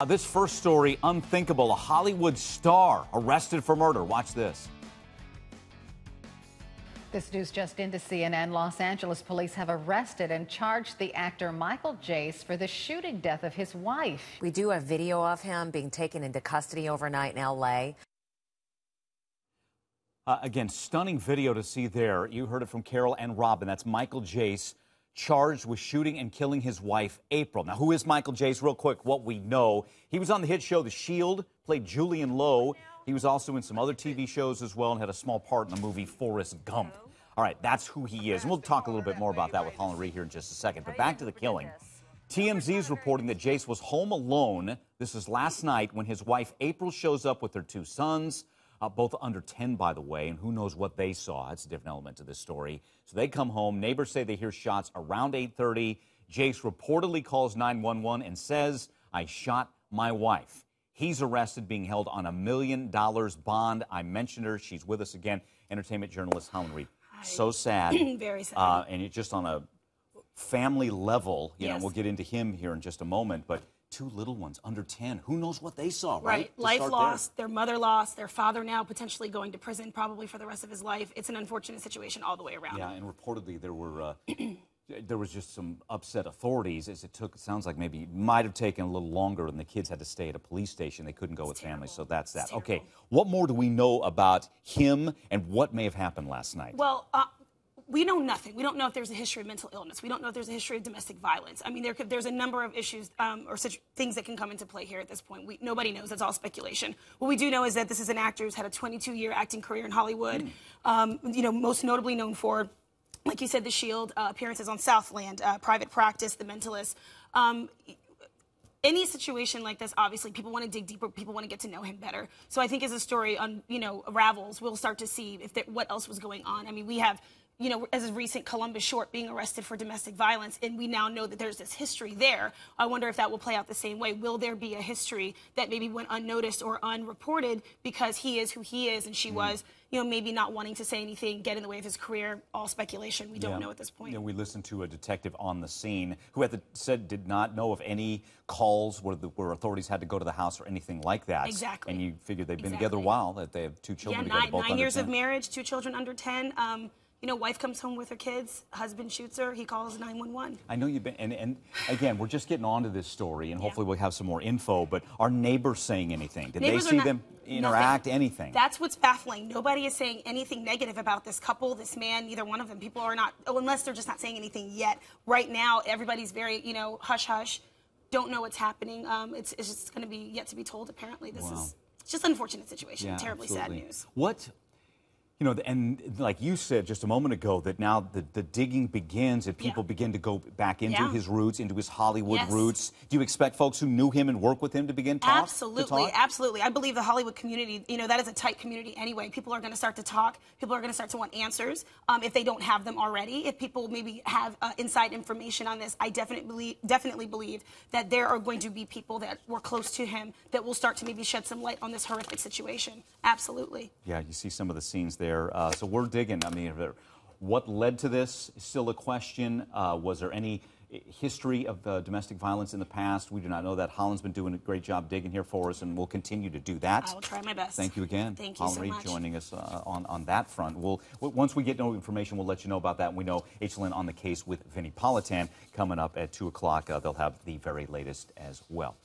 This first story, unthinkable. A Hollywood star arrested for murder. Watch this. This news just into CNN. Los Angeles police have arrested and charged the actor Michael Jace for the shooting death of his wife. We do have video of him being taken into custody overnight in L.A. Again, stunning video to see there. You heard it from Carol and Robin. That's Michael Jace, charged with shooting and killing his wife, April. Now, who is Michael Jace? Real quick, what we know. He was on the hit show The Shield, played Julian Lowe. He was also in some other TV shows as well and had a small part in the movie Forrest Gump. All right, that's who he is. And we'll talk a little bit more about that with Holland Reed here in just a second. But back to the killing. TMZ is reporting that Jace was home alone. This is last night when his wife, April, shows up with her two sons. Both under 10, by the way, and who knows what they saw. That's a different element to this story. So they come home. Neighbors say they hear shots around 8:30. Jace reportedly calls 911 and says, "I shot my wife." He's arrested, being held on $1 million bond. I mentioned her. She's with us again. Entertainment journalist Holland Reed. So sad. Very sad. And it's just on a family level. You know, Yes. we'll get into him here in just a moment. But two little ones under 10. Who knows what they saw, right? Life lost, their mother lost, their father now potentially going to prison probably for the rest of his life. It's an unfortunate situation all the way around. Yeah, and reportedly there were there was just some upset authorities as it sounds like maybe it might have taken a little longer and the kids had to stay at a police station. They couldn't go with families, so that's that. Okay, what more do we know about him and what may have happened last night? Well, we know nothing. We don't know if there's a history of mental illness. We don't know if there's a history of domestic violence. I mean, there's a number of issues or such things that can come into play here at this point. Nobody knows. That's all speculation. What we do know is that this is an actor who's had a 22-year acting career in Hollywood. You know, most notably known for, like you said, The Shield, appearances on Southland, Private Practice, The Mentalist. Any situation like this, obviously, people want to dig deeper. People want to get to know him better. So I think as the story, unravels, we'll start to see what else was going on. I mean, we have, as a recent Columbus short being arrested for domestic violence, and we now know that there's this history there. I wonder if that will play out the same way. Will there be a history that maybe went unnoticed or unreported because he is who he is and she was, maybe not wanting to say anything, get in the way of his career? All speculation. We don't know at this point. We listened to a detective on the scene who said did not know of any calls where authorities had to go to the house or anything like that. Exactly. And you figured they've been together a while, that they have two children together, both under 10. 9 years of marriage, 2 children under 10. Wife comes home with her kids, husband shoots her, he calls 911. I know you've been, and again, we're just getting onto this story, and hopefully we'll have some more info, but are neighbors saying anything? Did they see them interact, anything? That's what's baffling. Nobody is saying anything negative about this couple, this man, neither one of them. People are not, unless they're just not saying anything yet. Right now, everybody's very, hush-hush, don't know what's happening. It's just going to be yet to be told, apparently. This is just an unfortunate situation, terribly sad news. What... and like you said just a moment ago, that now the digging begins and people begin to go back into his roots, into his Hollywood roots. Do you expect folks who knew him and worked with him to begin talking? Absolutely, absolutely. I believe the Hollywood community, that is a tight community anyway. People are going to start to talk. People are going to start to want answers if they don't have them already. If people maybe have inside information on this, I definitely believe that there are going to be people that were close to him that will start to maybe shed some light on this horrific situation. Absolutely. Yeah, you see some of the scenes there. So we're digging. I mean, what led to this is still a question. Was there any history of domestic violence in the past? We do not know that. Holland's been doing a great job digging here for us, and we'll continue to do that. I will try my best. Thank you again. Thank you so much. Holland Reed joining us on that front. Once we get no information, we'll let you know about that. We know HLN on the case with Vinnie Politan coming up at 2 o'clock. They'll have the very latest as well.